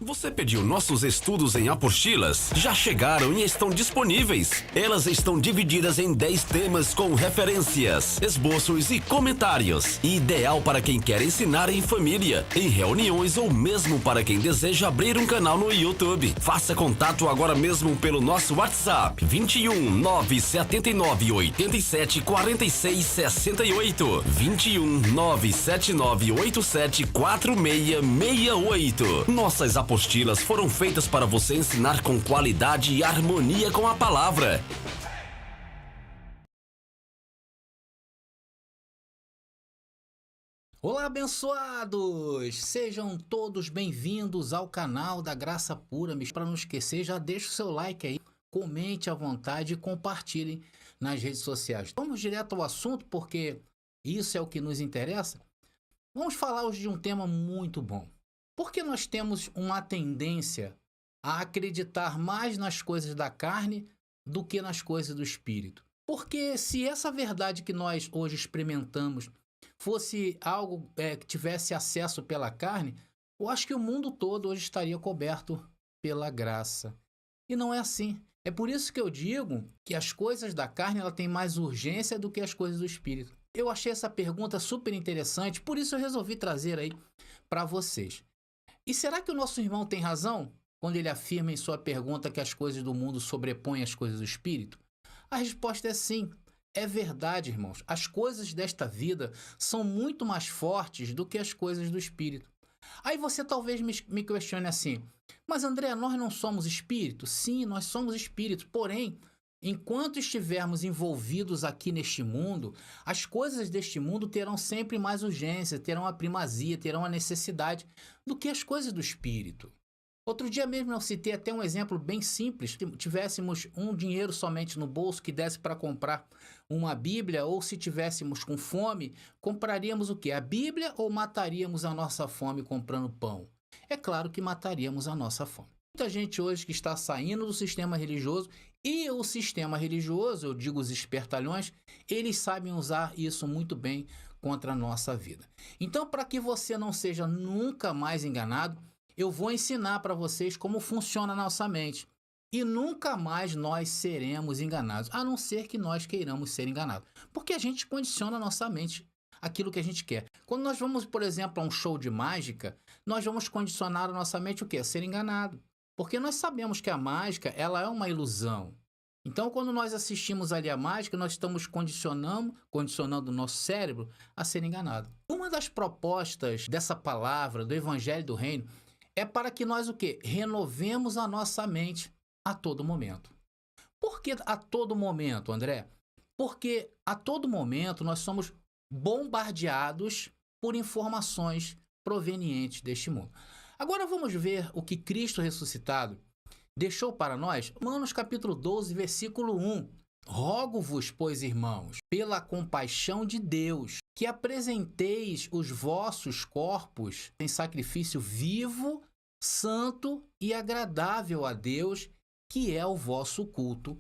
Você pediu nossos estudos em apostilas? Já chegaram e estão disponíveis. Elas estão divididas em 10 temas com referências, esboços e comentários. Ideal para quem quer ensinar em família, em reuniões ou mesmo para quem deseja abrir um canal no YouTube. Faça contato agora mesmo pelo nosso WhatsApp 21 979 87 46 68 21 979 87 4668. Nossas apostilas foram feitas para você ensinar com qualidade e harmonia com a palavra. Olá, abençoados! Sejam todos bem-vindos ao canal da Graça Pura. Para não esquecer, já deixa o seu like aí, comente à vontade e compartilhe nas redes sociais. Vamos direto ao assunto, porque isso é o que nos interessa. Vamos falar hoje de um tema muito bom. Por que nós temos uma tendência a acreditar mais nas coisas da carne do que nas coisas do espírito? Porque se essa verdade que nós hoje experimentamos fosse algo que tivesse acesso pela carne, eu acho que o mundo todo hoje estaria coberto pela graça. E não é assim. É por isso que eu digo que as coisas da carne ela tem mais urgência do que as coisas do espírito. Eu achei essa pergunta super interessante, por isso eu resolvi trazer aí para vocês. E será que o nosso irmão tem razão quando ele afirma em sua pergunta que as coisas do mundo sobrepõem as coisas do espírito? A resposta é sim. É verdade, irmãos. As coisas desta vida são muito mais fortes do que as coisas do espírito. Aí você talvez me questione assim, mas André, nós não somos espíritos? Sim, nós somos espíritos, porém, enquanto estivermos envolvidos aqui neste mundo, as coisas deste mundo terão sempre mais urgência, terão a primazia, terão a necessidade do que as coisas do espírito. Outro dia mesmo eu citei até um exemplo bem simples. Se tivéssemos um dinheiro somente no bolso que desse para comprar uma Bíblia, ou se tivéssemos com fome, compraríamos o quê? A Bíblia ou mataríamos a nossa fome comprando pão? É claro que mataríamos a nossa fome. Muita gente hoje que está saindo do sistema religioso, e o sistema religioso, eu digo os espertalhões, eles sabem usar isso muito bem contra a nossa vida. Então, para que você não seja nunca mais enganado, eu vou ensinar para vocês como funciona a nossa mente. E nunca mais nós seremos enganados, a não ser que nós queiramos ser enganados. Porque a gente condiciona a nossa mente aquilo que a gente quer. Quando nós vamos, por exemplo, a um show de mágica, nós vamos condicionar a nossa mente o quê? A ser enganado. Porque nós sabemos que a mágica, ela é uma ilusão. Então, quando nós assistimos ali a mágica, nós estamos condicionando o nosso cérebro a ser enganado. Uma das propostas dessa palavra, do Evangelho do Reino, é para que nós o quê? Renovemos a nossa mente a todo momento. Por que a todo momento, André? Porque a todo momento nós somos bombardeados por informações provenientes deste mundo. Agora vamos ver o que Cristo ressuscitado deixou para nós. Romanos capítulo 12, versículo 1. Rogo-vos, pois, irmãos, pela compaixão de Deus, que apresenteis os vossos corpos em sacrifício vivo, santo e agradável a Deus, que é o vosso culto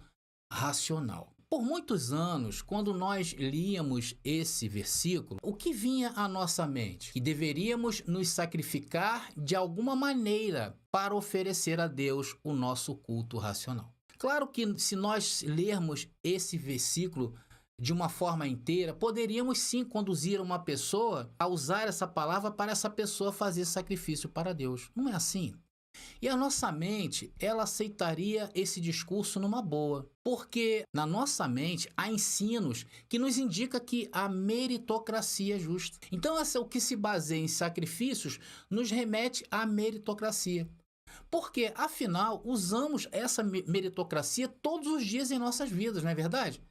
racional. Por muitos anos, quando nós líamos esse versículo, o que vinha à nossa mente? Que deveríamos nos sacrificar de alguma maneira para oferecer a Deus o nosso culto racional. Claro que se nós lermos esse versículo de uma forma inteira, poderíamos sim conduzir uma pessoa a usar essa palavra para essa pessoa fazer sacrifício para Deus. Não é assim? E a nossa mente, ela aceitaria esse discurso numa boa, porque na nossa mente há ensinos que nos indicam que a meritocracia é justa. Então, essa é o que se baseia em sacrifícios, nos remete à meritocracia. Porque, afinal, usamos essa meritocracia todos os dias em nossas vidas, não é verdade?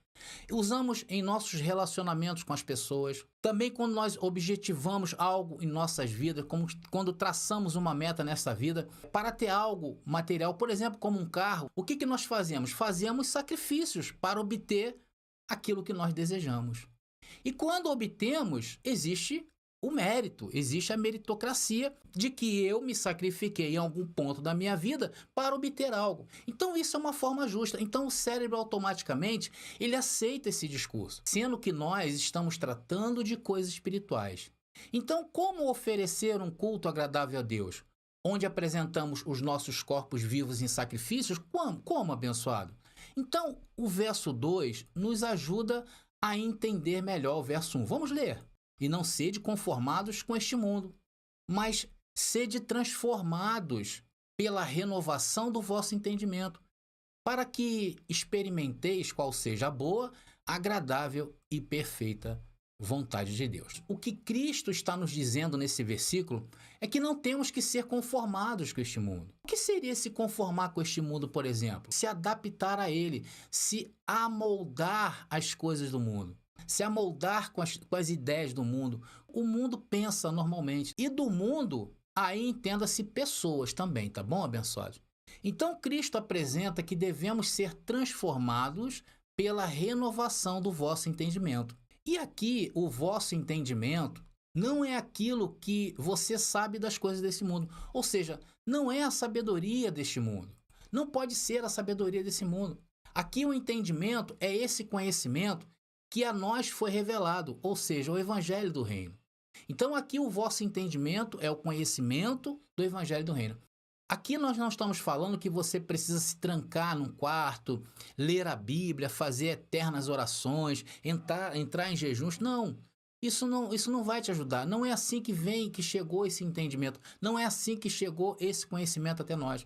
Usamos em nossos relacionamentos com as pessoas, também quando nós objetivamos algo em nossas vidas, como quando traçamos uma meta nessa vida, para ter algo material, por exemplo, como um carro, o que nós fazemos? Fazemos sacrifícios para obter aquilo que nós desejamos. E quando obtemos, existe o mérito, existe a meritocracia de que eu me sacrifiquei em algum ponto da minha vida para obter algo. Então isso é uma forma justa. Então o cérebro automaticamente ele aceita esse discurso, sendo que nós estamos tratando de coisas espirituais. Então como oferecer um culto agradável a Deus? onde apresentamos os nossos corpos vivos em sacrifícios, como abençoado? Então, o verso 2 nos ajuda a entender melhor o verso 1. Vamos ler. E não sede conformados com este mundo, mas sede transformados pela renovação do vosso entendimento, para que experimenteis qual seja a boa, agradável e perfeita vontade de Deus. O que Cristo está nos dizendo nesse versículo é que não temos que ser conformados com este mundo. O que seria se conformar com este mundo, por exemplo? Se adaptar a ele, se amoldar às coisas do mundo, se amoldar com as ideias do mundo. O mundo pensa normalmente. E do mundo, aí entenda-se pessoas também, tá bom, abençoados? Então, Cristo apresenta que devemos ser transformados pela renovação do vosso entendimento. E aqui, o vosso entendimento não é aquilo que você sabe das coisas desse mundo. Ou seja, não é a sabedoria deste mundo. Não pode ser a sabedoria desse mundo. Aqui o entendimento é esse conhecimento que a nós foi revelado, ou seja, o Evangelho do Reino. Então aqui o vosso entendimento é o conhecimento do Evangelho do Reino. Aqui nós não estamos falando que você precisa se trancar num quarto, ler a Bíblia, fazer eternas orações, entrar em jejuns. Não, isso não vai te ajudar. Não é assim que chegou esse entendimento. Não é assim que chegou esse conhecimento até nós.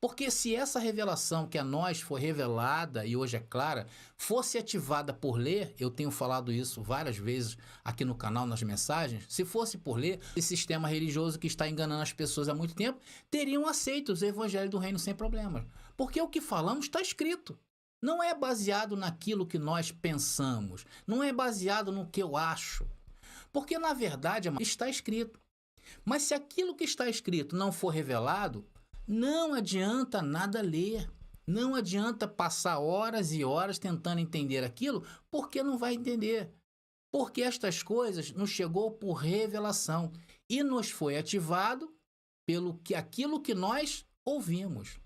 Porque se essa revelação que a nós foi revelada, e hoje é clara, fosse ativada por ler, eu tenho falado isso várias vezes aqui no canal, nas mensagens, se fosse por ler, esse sistema religioso que está enganando as pessoas há muito tempo, teriam aceito o Evangelho do Reino sem problemas. Porque o que falamos está escrito. Não é baseado naquilo que nós pensamos, não é baseado no que eu acho. Porque, na verdade, está escrito. Mas se aquilo que está escrito não for revelado, não adianta nada ler, não adianta passar horas e horas tentando entender aquilo, porque não vai entender. Porque estas coisas nos chegou por revelação e nos foi ativado pelo que aquilo que nós ouvimos.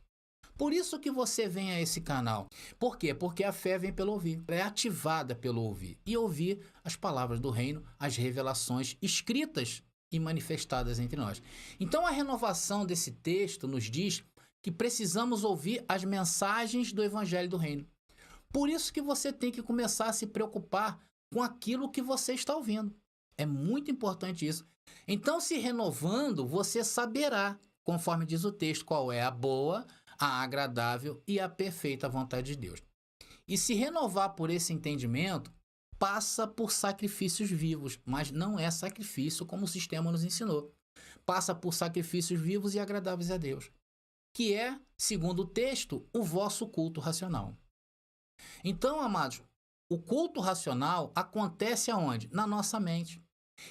Por isso que você vem a esse canal. Por quê? Porque a fé vem pelo ouvir, é ativada pelo ouvir. E ouvir as palavras do reino, as revelações escritas e manifestadas entre nós. Então a renovação desse texto nos diz que precisamos ouvir as mensagens do Evangelho do Reino. Por isso que você tem que começar a se preocupar com aquilo que você está ouvindo. É muito importante isso. Então, se renovando, você saberá, conforme diz o texto, qual é a boa, a agradável e a perfeita vontade de Deus. E se renovar por esse entendimento, passa por sacrifícios vivos, mas não é sacrifício como o sistema nos ensinou. Passa por sacrifícios vivos e agradáveis a Deus, que é, segundo o texto, o vosso culto racional. Então, amados, o culto racional acontece aonde? Na nossa mente.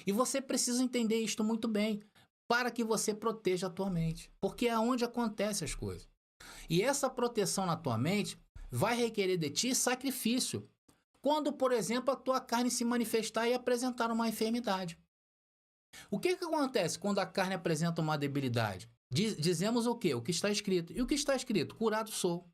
E você precisa entender isto muito bem, para que você proteja a tua mente, porque é onde acontecem as coisas. E essa proteção na tua mente vai requerer de ti sacrifício, quando, por exemplo, a tua carne se manifestar e apresentar uma enfermidade. O que acontece quando a carne apresenta uma debilidade? Dizemos o quê? O que está escrito. E o que está escrito? Curado sou.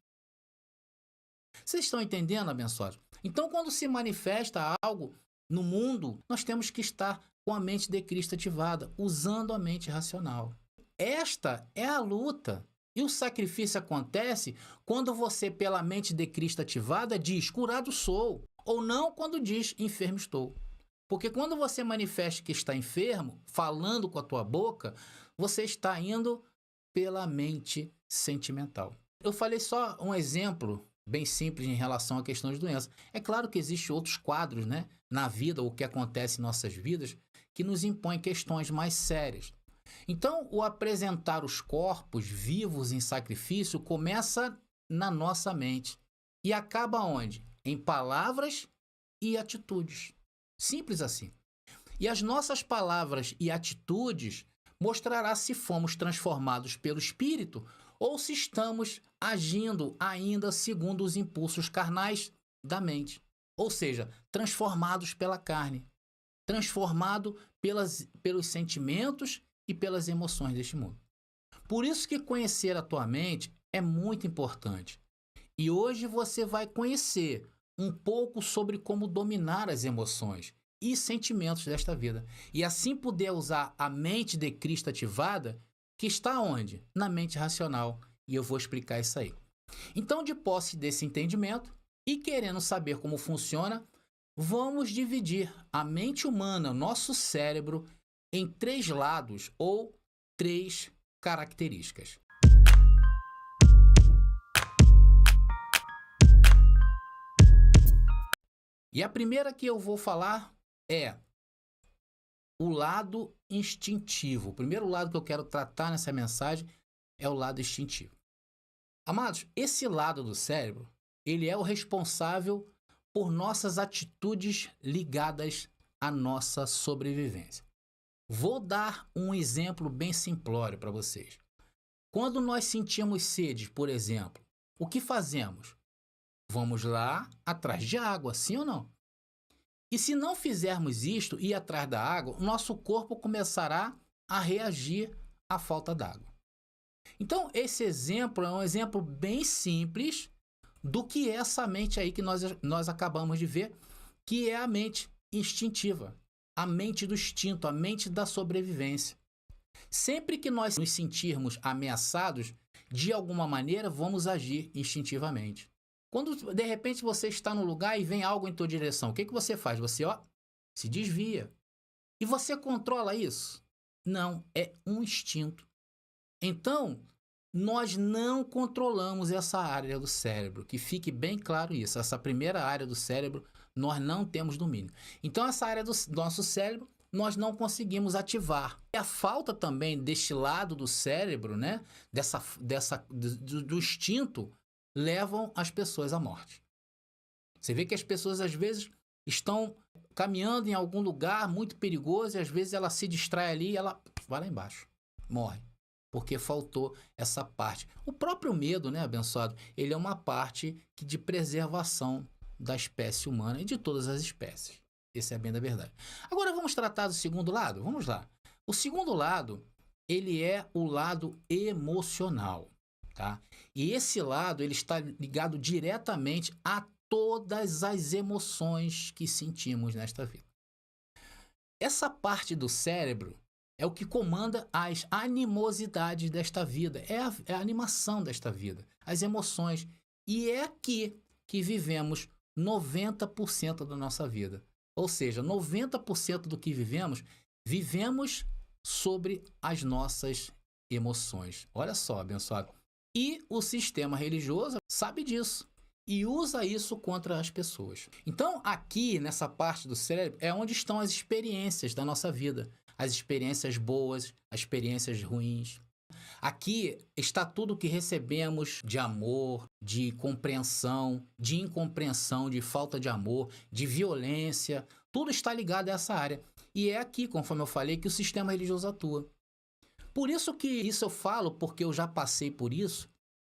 Vocês estão entendendo, abençoados? Então, quando se manifesta algo no mundo, nós temos que estar com a mente de Cristo ativada, usando a mente racional. Esta é a luta. E o sacrifício acontece quando você, pela mente de Cristo ativada, diz, curado sou. Ou não quando diz, enfermo estou. Porque quando você manifesta que está enfermo, falando com a tua boca, você está indo pela mente sentimental. Eu falei só um exemplo bem simples em relação à questão de doença. É claro que existem outros quadros, né, na vida, o que acontece em nossas vidas, que nos impõem questões mais sérias. Então, o apresentar os corpos vivos em sacrifício começa na nossa mente e acaba onde? Em palavras e atitudes. Simples assim. E as nossas palavras e atitudes mostrará se fomos transformados pelo Espírito ou se estamos agindo ainda segundo os impulsos carnais da mente. Ou seja, transformados pela carne, transformado pelos sentimentos e pelas emoções deste mundo. Por isso que conhecer a tua mente é muito importante. E hoje você vai conhecer um pouco sobre como dominar as emoções e sentimentos desta vida. E assim poder usar a mente de Cristo ativada, que está onde? Na mente racional. E eu vou explicar isso aí. Então, de posse desse entendimento e querendo saber como funciona, vamos dividir a mente humana, nosso cérebro, em 3 lados ou 3 características. E a primeira que eu vou falar é o lado instintivo. O primeiro lado que eu quero tratar nessa mensagem é o lado instintivo. Amados, esse lado do cérebro, ele é o responsável por nossas atitudes ligadas à nossa sobrevivência. Vou dar um exemplo bem simplório para vocês. Quando nós sentimos sede, por exemplo, o que fazemos? Vamos lá atrás de água, sim ou não? E se não fizermos isto, ir atrás da água, o nosso corpo começará a reagir à falta d'água. Então, esse exemplo é um exemplo bem simples do que é essa mente aí que nós acabamos de ver, que é a mente instintiva, a mente do instinto, a mente da sobrevivência. Sempre que nós nos sentirmos ameaçados, de alguma maneira, vamos agir instintivamente. Quando, de repente, você está no lugar e vem algo em tua direção, o que você faz? Você, se desvia. E você controla isso? Não, é um instinto. Então, nós não controlamos essa área do cérebro, que fique bem claro isso. Essa primeira área do cérebro, nós não temos domínio. Então, essa área do nosso cérebro, nós não conseguimos ativar. E a falta também deste lado do cérebro, né, do instinto, levam as pessoas à morte. Você vê que as pessoas, às vezes, estão caminhando em algum lugar muito perigoso e, às vezes, ela se distrai ali e ela vai lá embaixo, morre. Porque faltou essa parte. O próprio medo, né, abençoado, ele é uma parte de preservação da espécie humana e de todas as espécies. Esse é bem da verdade. Agora vamos tratar do segundo lado? Vamos lá. O segundo lado, ele é o lado emocional, tá? E esse lado, ele está ligado diretamente a todas as emoções que sentimos nesta vida. Essa parte do cérebro é o que comanda as animosidades desta vida, é a animação desta vida, as emoções. E é aqui que vivemos 90% da nossa vida. Ou seja, 90% do que vivemos sobre as nossas emoções. Olha só, abençoado. E o sistema religioso sabe disso e usa isso contra as pessoas. Então, aqui, nessa parte do cérebro, é onde estão as experiências da nossa vida. As experiências boas, as experiências ruins. Aqui está tudo que recebemos de amor, de compreensão, de incompreensão, de falta de amor, de violência. Tudo está ligado a essa área. E é aqui, conforme eu falei, que o sistema religioso atua. Por isso que isso eu falo, porque eu já passei por isso.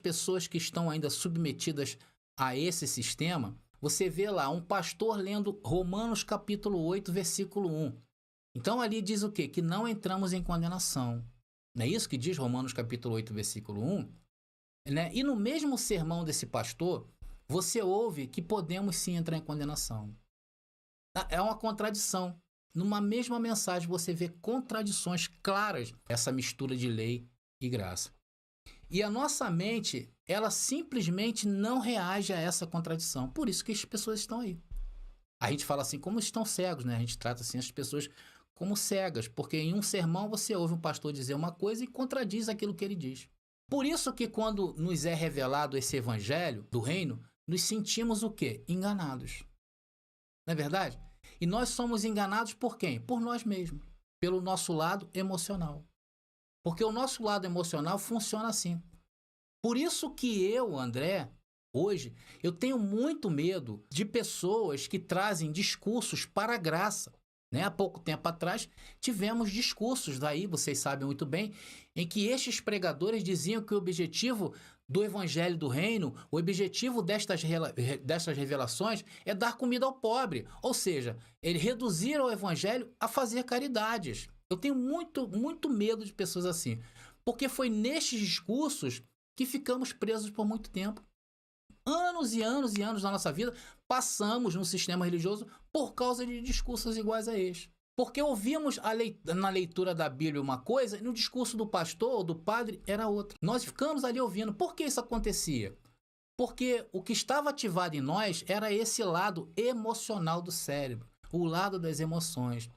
Pessoas que estão ainda submetidas a esse sistema, você vê lá um pastor lendo Romanos capítulo 8, versículo 1. Então ali diz o quê? Que não entramos em condenação. Não é isso que diz Romanos capítulo 8, versículo 1? Né? E no mesmo sermão desse pastor, você ouve que podemos sim entrar em condenação. É uma contradição. Numa mesma mensagem você vê contradições claras, essa mistura de lei e graça. E a nossa mente, ela simplesmente não reage a essa contradição. Por isso que as pessoas estão aí. A gente fala assim, como estão cegos, né? A gente trata assim as pessoas como cegas, porque em um sermão você ouve um pastor dizer uma coisa e contradiz aquilo que ele diz. Por isso que quando nos é revelado esse evangelho do reino, nos sentimos o quê? Enganados. Não é verdade? E nós somos enganados por quem? Por nós mesmos. Pelo nosso lado emocional. Porque o nosso lado emocional funciona assim. Por isso que eu, André, hoje, eu tenho muito medo de pessoas que trazem discursos para a graça. Né? Há pouco tempo atrás, tivemos discursos, daí vocês sabem muito bem, em que estes pregadores diziam que o objetivo do Evangelho do Reino, o objetivo destas revelações é dar comida ao pobre. Ou seja, ele reduzir o Evangelho a fazer caridades. Eu tenho muito medo de pessoas assim, porque foi nestes discursos que ficamos presos por muito tempo. Anos e anos e anos da nossa vida passamos no sistema religioso por causa de discursos iguais a este. Porque ouvimos na leitura da Bíblia uma coisa e no discurso do pastor ou do padre era outra. Nós ficamos ali ouvindo. Por que isso acontecia? Porque o que estava ativado em nós era esse lado emocional do cérebro, o lado das emoções.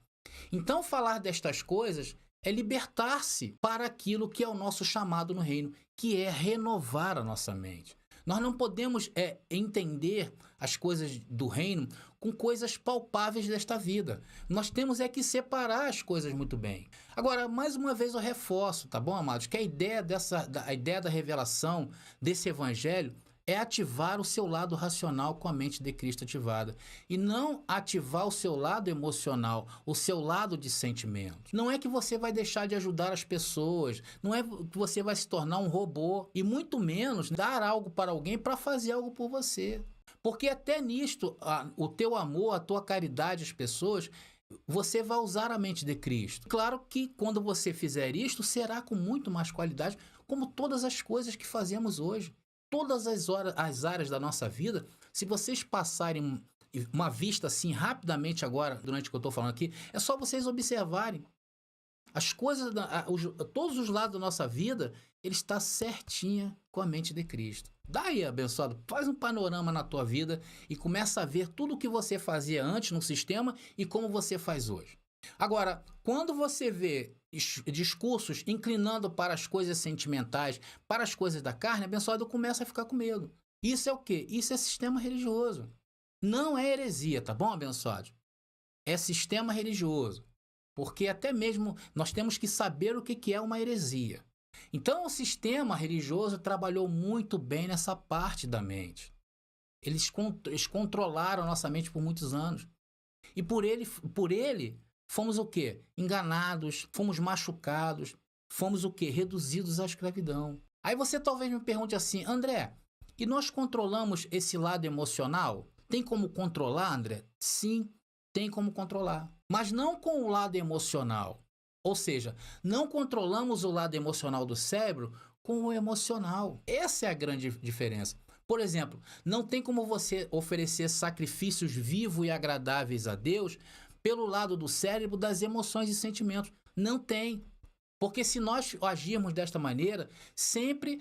Então, falar destas coisas é libertar-se para aquilo que é o nosso chamado no reino, que é renovar a nossa mente. Nós não podemos entender as coisas do reino com coisas palpáveis desta vida. Nós temos que separar as coisas muito bem. Agora, mais uma vez eu reforço, tá bom, amados? Que a ideia da revelação desse evangelho é ativar o seu lado racional com a mente de Cristo ativada. E não ativar o seu lado emocional, o seu lado de sentimento. Não é que você vai deixar de ajudar as pessoas, não é que você vai se tornar um robô, e muito menos dar algo para alguém para fazer algo por você. Porque até nisto, o teu amor, a tua caridade às pessoas, você vai usar a mente de Cristo. Claro que quando você fizer isto, será com muito mais qualidade, como todas as coisas que fazemos hoje. Todas as áreas da nossa vida, se vocês passarem uma vista assim rapidamente agora, durante o que eu estou falando aqui, é só vocês observarem. As coisas, todos os lados da nossa vida, ele está certinha com a mente de Cristo. Daí, abençoado, faz um panorama na tua vida e começa a ver tudo o que você fazia antes no sistema e como você faz hoje. Agora, quando você vê discursos inclinando para as coisas sentimentais, para as coisas da carne, abençoado, começa a ficar com medo. Isso é o quê? Isso é sistema religioso. Não é heresia, tá bom, abençoado? É sistema religioso. Porque até mesmo nós temos que saber o que é uma heresia. Então, o sistema religioso trabalhou muito bem nessa parte da mente. Eles controlaram a nossa mente por muitos anos. E por ele fomos o quê? Enganados, fomos machucados, fomos o quê? Reduzidos à escravidão. Aí você talvez me pergunte assim, André, e nós controlamos esse lado emocional? Tem como controlar, André? Sim, tem como controlar. Mas não com o lado emocional. Ou seja, não controlamos o lado emocional do cérebro com o emocional. Essa é a grande diferença. Por exemplo, não tem como você oferecer sacrifícios vivos e agradáveis a Deus pelo lado do cérebro das emoções e sentimentos. Não tem. Porque se nós agirmos desta maneira, sempre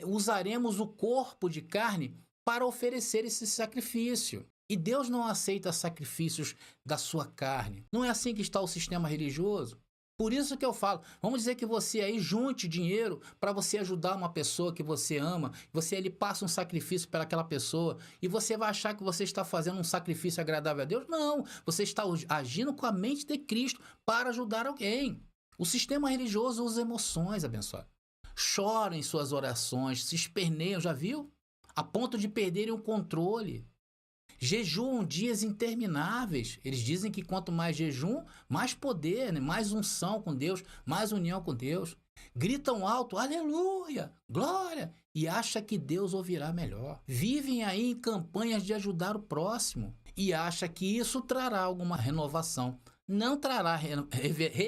usaremos o corpo de carne para oferecer esse sacrifício. E Deus não aceita sacrifícios da sua carne. Não é assim que está o sistema religioso. Por isso que eu falo, vamos dizer que você aí junte dinheiro para você ajudar uma pessoa que você ama, você ali passa um sacrifício para aquela pessoa e você vai achar que você está fazendo um sacrifício agradável a Deus? Não, você está agindo com a mente de Cristo para ajudar alguém. O sistema religioso usa emoções, abençoado. Choram em suas orações, se esperneiam, já viu? A ponto de perderem o controle. Jejuam dias intermináveis. Eles dizem que quanto mais jejum, mais poder, né? Mais unção com Deus, mais união com Deus. Gritam alto, aleluia, glória, e acha que Deus ouvirá melhor. Vivem aí em campanhas de ajudar o próximo e acha que isso trará alguma renovação. Não trará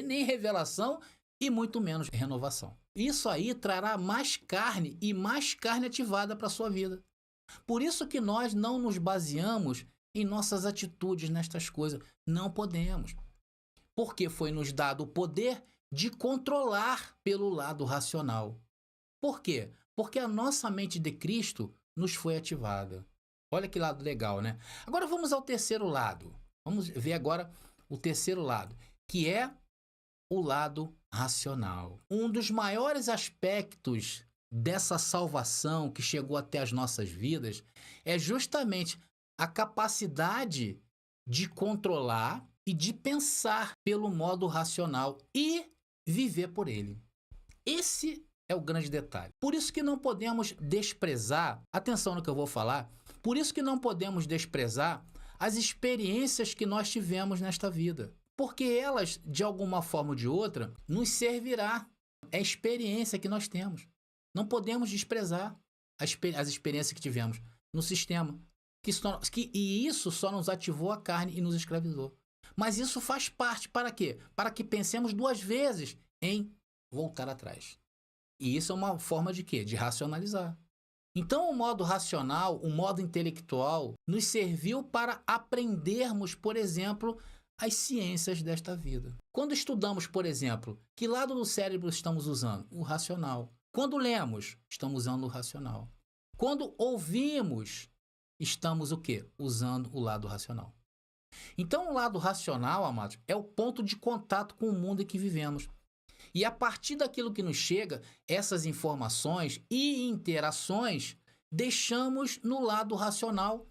nem revelação e muito menos renovação. Isso aí trará mais carne e mais carne ativada para a sua vida. Por isso que nós não nos baseamos em nossas atitudes nestas coisas. Não podemos. Porque foi nos dado o poder de controlar pelo lado racional. Por quê? Porque a nossa mente de Cristo nos foi ativada. Olha que lado legal, né? Agora vamos ao terceiro lado. Vamos ver agora o terceiro lado, que é o lado racional. Um dos maiores aspectos dessa salvação que chegou até as nossas vidas é justamente a capacidade de controlar e de pensar pelo modo racional e viver por ele. Esse é o grande detalhe. Por isso que não podemos desprezar, atenção no que eu vou falar, por isso que não podemos desprezar as experiências que nós tivemos nesta vida. Porque elas, de alguma forma ou de outra, nos servirá. É a experiência que nós temos. Não podemos desprezar as experiências que tivemos no sistema. E isso só nos ativou a carne e nos escravizou. Mas isso faz parte para quê? Para que pensemos duas vezes em voltar atrás. E isso é uma forma de quê? De racionalizar. Então, o modo racional, o modo intelectual, nos serviu para aprendermos, por exemplo, as ciências desta vida. Quando estudamos, por exemplo, que lado do cérebro estamos usando? O racional. Quando lemos, estamos usando o racional. Quando ouvimos, estamos o quê? Usando o lado racional. Então, o lado racional, amados, é o ponto de contato com o mundo em que vivemos. E a partir daquilo que nos chega, essas informações e interações, deixamos no lado racional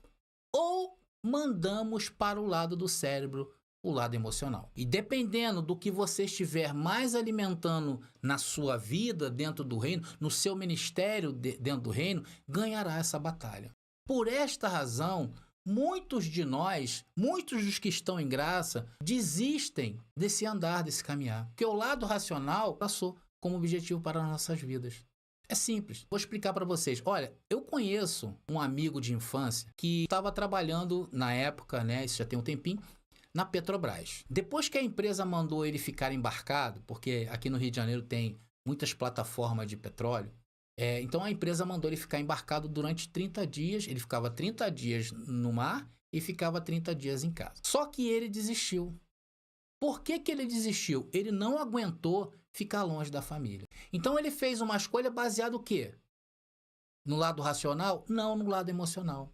ou mandamos para o lado do cérebro, o lado emocional. E dependendo do que você estiver mais alimentando na sua vida dentro do reino, no seu ministério dentro do reino, ganhará essa batalha. Por esta razão, muitos de nós, muitos dos que estão em graça, desistem desse andar, desse caminhar. Porque o lado racional passou como objetivo para as nossas vidas. É simples. Vou explicar para vocês. Olha, eu conheço um amigo de infância que estava trabalhando na época, né? Isso já tem um tempinho, na Petrobras. Depois que a empresa mandou ele ficar embarcado, porque aqui no Rio de Janeiro tem muitas plataformas de petróleo, então a empresa mandou ele ficar embarcado durante 30 dias. Ele ficava 30 dias no mar e ficava 30 dias em casa. Só que ele desistiu. Por que ele desistiu? Ele não aguentou ficar longe da família. Então ele fez uma escolha baseada no quê? No lado racional? Não, no lado emocional.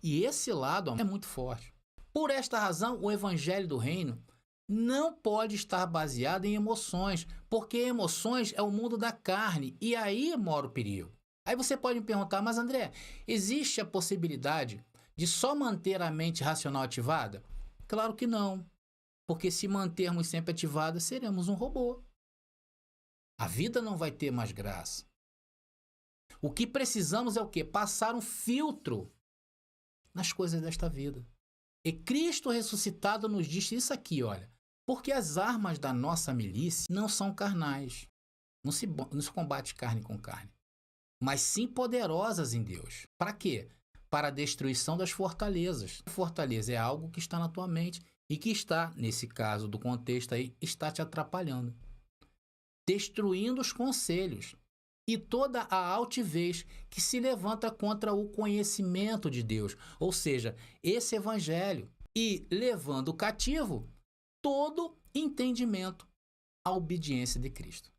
E esse lado é muito forte. Por esta razão, o evangelho do reino não pode estar baseado em emoções, porque emoções é o mundo da carne e aí mora o perigo. Aí você pode me perguntar, mas André, existe a possibilidade de só manter a mente racional ativada? Claro que não, porque se mantermos sempre ativada, seremos um robô. A vida não vai ter mais graça. O que precisamos é o quê? Passar um filtro nas coisas desta vida. E Cristo ressuscitado nos diz isso aqui, olha. Porque as armas da nossa milícia não são carnais. Não se combate carne com carne. Mas sim poderosas em Deus. Para quê? Para a destruição das fortalezas. A fortaleza é algo que está na tua mente e que está, nesse caso do contexto aí, está te atrapalhando. Destruindo os conselhos e toda a altivez que se levanta contra o conhecimento de Deus, ou seja, esse evangelho, e levando cativo todo entendimento à obediência de Cristo.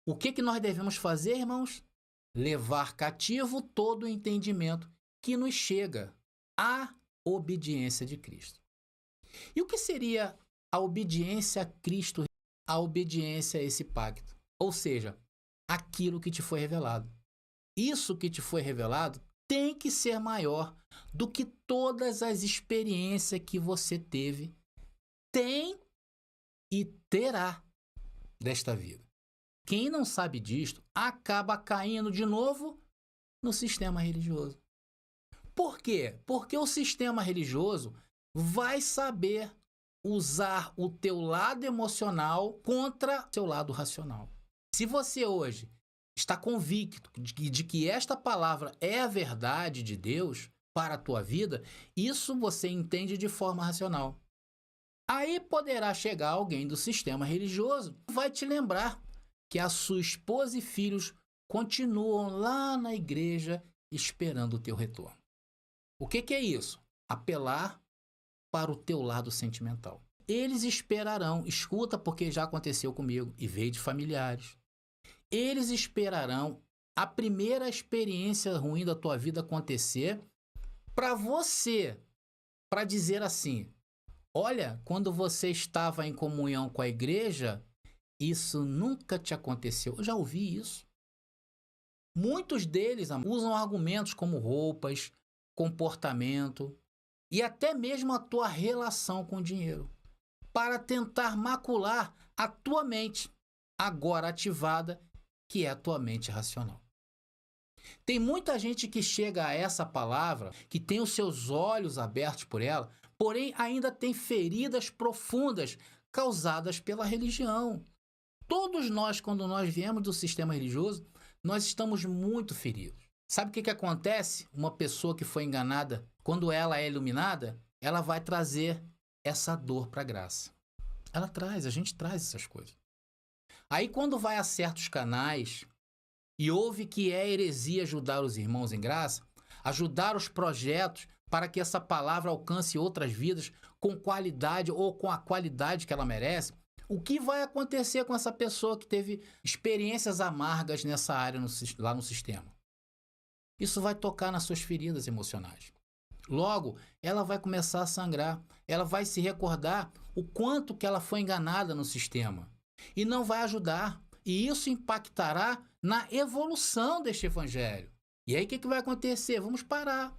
O que nós devemos fazer, irmãos? Levar cativo todo o entendimento que nos chega à obediência de Cristo. E o que seria a obediência a Cristo, a obediência a esse pacto? Ou seja, aquilo que te foi revelado. Isso que te foi revelado tem que ser maior do que todas as experiências que você teve, tem e terá desta vida. Quem não sabe disto acaba caindo de novo no sistema religioso. Por quê? Porque o sistema religioso vai saber usar o teu lado emocional contra o teu lado racional. Se você hoje está convicto de que esta palavra é a verdade de Deus para a tua vida, isso você entende de forma racional. Aí poderá chegar alguém do sistema religioso que vai te lembrar que a sua esposa e filhos continuam lá na igreja esperando o teu retorno. O que é isso? Apelar para o teu lado sentimental. Eles esperarão, escuta, porque já aconteceu comigo e veio de familiares. Eles esperarão a primeira experiência ruim da tua vida acontecer para você, para dizer assim, olha, quando você estava em comunhão com a igreja, isso nunca te aconteceu. Eu já ouvi isso. Muitos deles usam argumentos como roupas, comportamento e até mesmo a tua relação com o dinheiro para tentar macular a tua mente, agora ativada, que é a tua mente racional. Tem muita gente que chega a essa palavra, que tem os seus olhos abertos por ela, porém ainda tem feridas profundas causadas pela religião. Todos nós, quando nós viemos do sistema religioso, nós estamos muito feridos. Sabe o que acontece? Uma pessoa que foi enganada, quando ela é iluminada, ela vai trazer essa dor para a graça. Ela traz, a gente traz essas coisas. Aí quando vai a certos canais e ouve que é heresia ajudar os irmãos em graça, ajudar os projetos para que essa palavra alcance outras vidas, com qualidade ou com a qualidade que ela merece, o que vai acontecer com essa pessoa que teve experiências amargas nessa área lá no sistema? Isso vai tocar nas suas feridas emocionais. Logo, ela vai começar a sangrar, ela vai se recordar o quanto que ela foi enganada no sistema e não vai ajudar. E isso impactará na evolução deste evangelho. E aí o que vai acontecer? Vamos parar,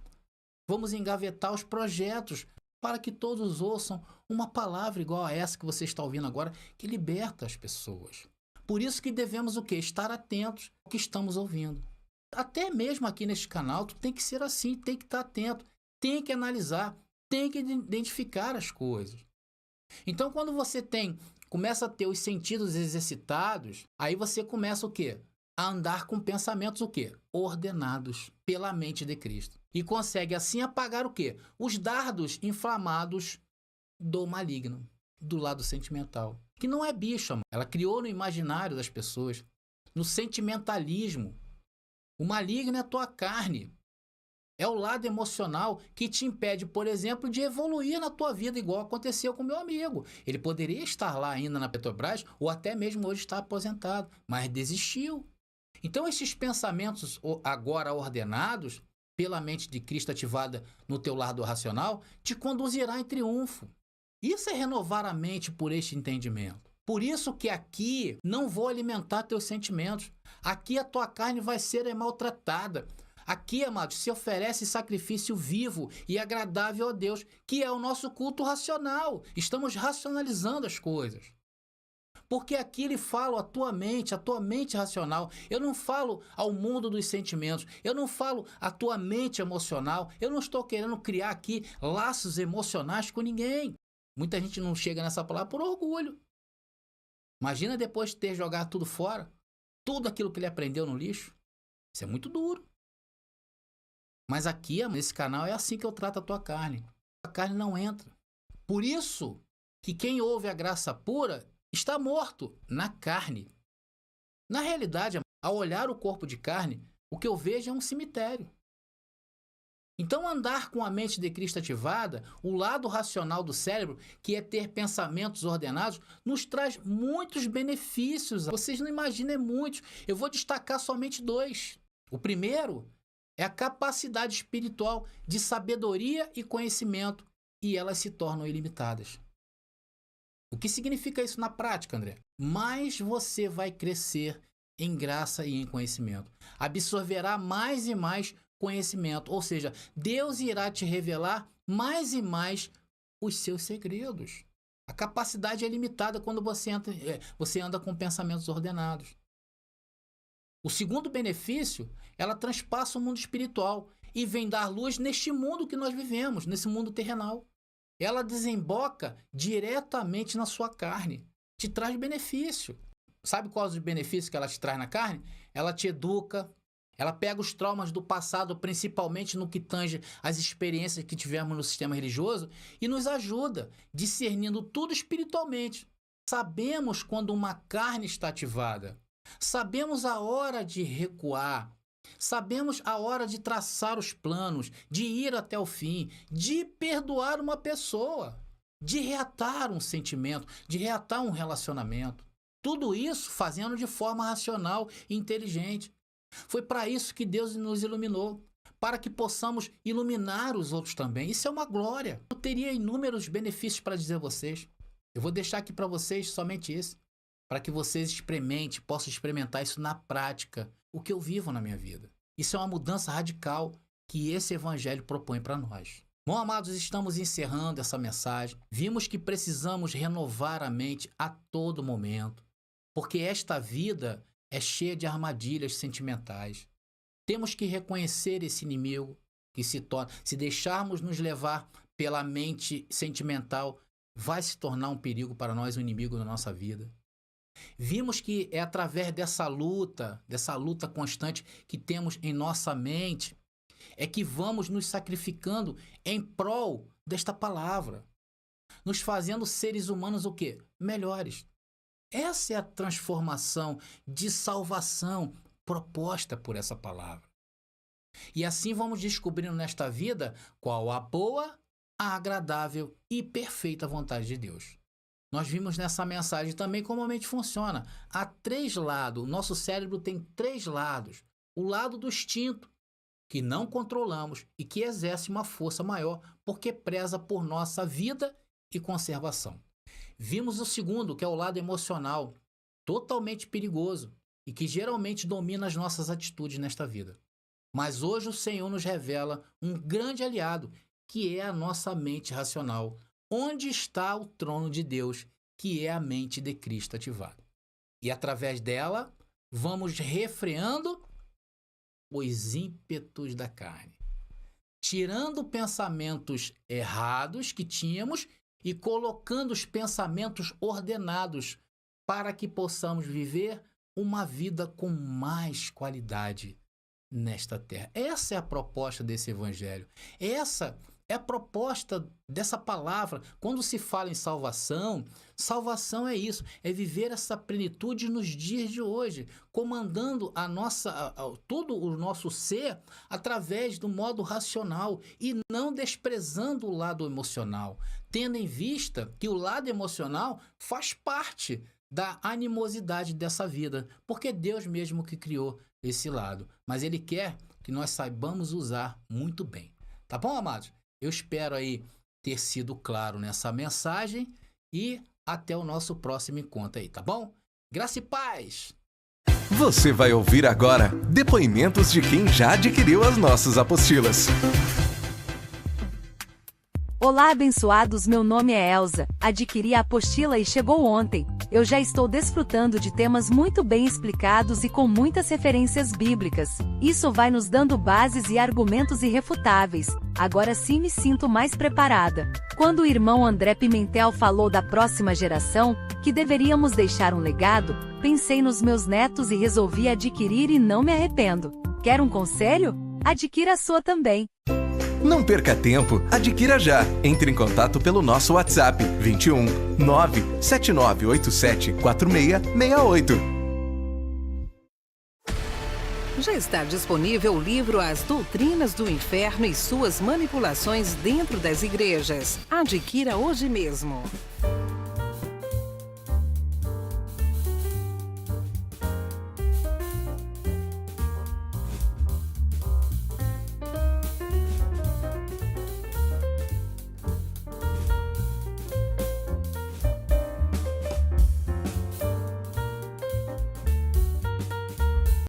vamos engavetar os projetos para que todos ouçam uma palavra igual a essa que você está ouvindo agora, que liberta as pessoas. Por isso que devemos o quê? Estar atentos ao que estamos ouvindo. Até mesmo aqui neste canal, tu tem que ser assim, tem que estar atento, tem que analisar, tem que identificar as coisas. Então, quando você começa a ter os sentidos exercitados, aí você começa o quê? A andar com pensamentos o quê? Ordenados pela mente de Cristo. E consegue assim apagar o quê? Os dardos inflamados do maligno, do lado sentimental. Que não é bicho, amor. Ela criou no imaginário das pessoas, no sentimentalismo. O maligno é a tua carne. É o lado emocional que te impede, por exemplo, de evoluir na tua vida, igual aconteceu com meu amigo. Ele poderia estar lá ainda na Petrobras, ou até mesmo hoje estar aposentado, mas desistiu. Então, esses pensamentos agora ordenados, pela mente de Cristo ativada no teu lado racional, te conduzirá em triunfo. Isso é renovar a mente por este entendimento. Por isso que aqui não vou alimentar teus sentimentos. Aqui a tua carne vai ser maltratada. Aqui, amados, se oferece sacrifício vivo e agradável a Deus, que é o nosso culto racional. Estamos racionalizando as coisas. Porque aqui ele fala a tua mente racional. Eu não falo ao mundo dos sentimentos. Eu não falo a tua mente emocional. Eu não estou querendo criar aqui laços emocionais com ninguém. Muita gente não chega nessa palavra por orgulho. Imagina depois de ter jogado tudo fora, tudo aquilo que ele aprendeu no lixo. Isso é muito duro. Mas aqui, nesse canal, é assim que eu trato a tua carne. A carne não entra. Por isso que quem ouve a graça pura está morto na carne. Na realidade, ao olhar o corpo de carne, o que eu vejo é um cemitério. Então, andar com a mente de Cristo ativada, o lado racional do cérebro, que é ter pensamentos ordenados, nos traz muitos benefícios. Vocês não imaginam muitos. Eu vou destacar somente 2. O primeiro é a capacidade espiritual de sabedoria e conhecimento, e elas se tornam ilimitadas. O que significa isso na prática, André? Mais você vai crescer em graça e em conhecimento. Absorverá mais e mais conhecimento, ou seja, Deus irá te revelar mais e mais os seus segredos. A capacidade é limitada quando você anda com pensamentos ordenados. O segundo benefício, ela transpassa o mundo espiritual e vem dar luz neste mundo que nós vivemos, nesse mundo terrenal. Ela desemboca diretamente na sua carne, te traz benefício. Sabe quais os benefícios que ela te traz na carne? Ela te educa, ela pega os traumas do passado, principalmente no que tange as experiências que tivemos no sistema religioso, e nos ajuda, discernindo tudo espiritualmente. Sabemos quando uma carne está ativada. Sabemos a hora de recuar, sabemos a hora de traçar os planos, de ir até o fim, de perdoar uma pessoa, de reatar um sentimento, de reatar um relacionamento. Tudo isso fazendo de forma racional e inteligente. Foi para isso que Deus nos iluminou, para que possamos iluminar os outros também. Isso é uma glória. Eu teria inúmeros benefícios para dizer a vocês. Eu vou deixar aqui para vocês somente esse, para que vocês possam experimentar isso na prática, o que eu vivo na minha vida. Isso é uma mudança radical que esse evangelho propõe para nós. Bom, amados, estamos encerrando essa mensagem. Vimos que precisamos renovar a mente a todo momento, porque esta vida é cheia de armadilhas sentimentais. Temos que reconhecer esse inimigo que se deixarmos nos levar pela mente sentimental, vai se tornar um perigo para nós, um inimigo na nossa vida. Vimos que é através dessa luta constante que temos em nossa mente, é que vamos nos sacrificando em prol desta palavra, nos fazendo seres humanos o quê? Melhores. Essa é a transformação de salvação proposta por essa palavra. E assim vamos descobrindo nesta vida qual a boa, a agradável e perfeita vontade de Deus. Nós vimos nessa mensagem também como a mente funciona. Há 3 lados. O nosso cérebro tem 3 lados. O lado do instinto, que não controlamos e que exerce uma força maior porque preza por nossa vida e conservação. Vimos o segundo, que é o lado emocional, totalmente perigoso e que geralmente domina as nossas atitudes nesta vida. Mas hoje o Senhor nos revela um grande aliado, que é a nossa mente racional, onde está o trono de Deus, que é a mente de Cristo ativada. E através dela, vamos refreando os ímpetos da carne, tirando pensamentos errados que tínhamos e colocando os pensamentos ordenados para que possamos viver uma vida com mais qualidade nesta terra. Essa é a proposta desse evangelho. Essa é a proposta dessa palavra. Quando se fala em salvação, salvação é isso, é viver essa plenitude nos dias de hoje, comandando todo o nosso ser através do modo racional e não desprezando o lado emocional, tendo em vista que o lado emocional faz parte da animosidade dessa vida, porque Deus mesmo que criou esse lado, mas Ele quer que nós saibamos usar muito bem. Tá bom, amados? Eu espero aí ter sido claro nessa mensagem e até o nosso próximo encontro aí, tá bom? Graça e paz! Você vai ouvir agora depoimentos de quem já adquiriu as nossas apostilas. Olá, abençoados, meu nome é Elza, adquiri a apostila e chegou ontem. Eu já estou desfrutando de temas muito bem explicados e com muitas referências bíblicas. Isso vai nos dando bases e argumentos irrefutáveis. Agora sim me sinto mais preparada. Quando o irmão André Pimentel falou da próxima geração, que deveríamos deixar um legado, pensei nos meus netos e resolvi adquirir e não me arrependo. Quer um conselho? Adquira a sua também. Não perca tempo, adquira já. Entre em contato pelo nosso WhatsApp 21 97987 4668. Já está disponível o livro As Doutrinas do Inferno e Suas Manipulações Dentro das Igrejas. Adquira hoje mesmo.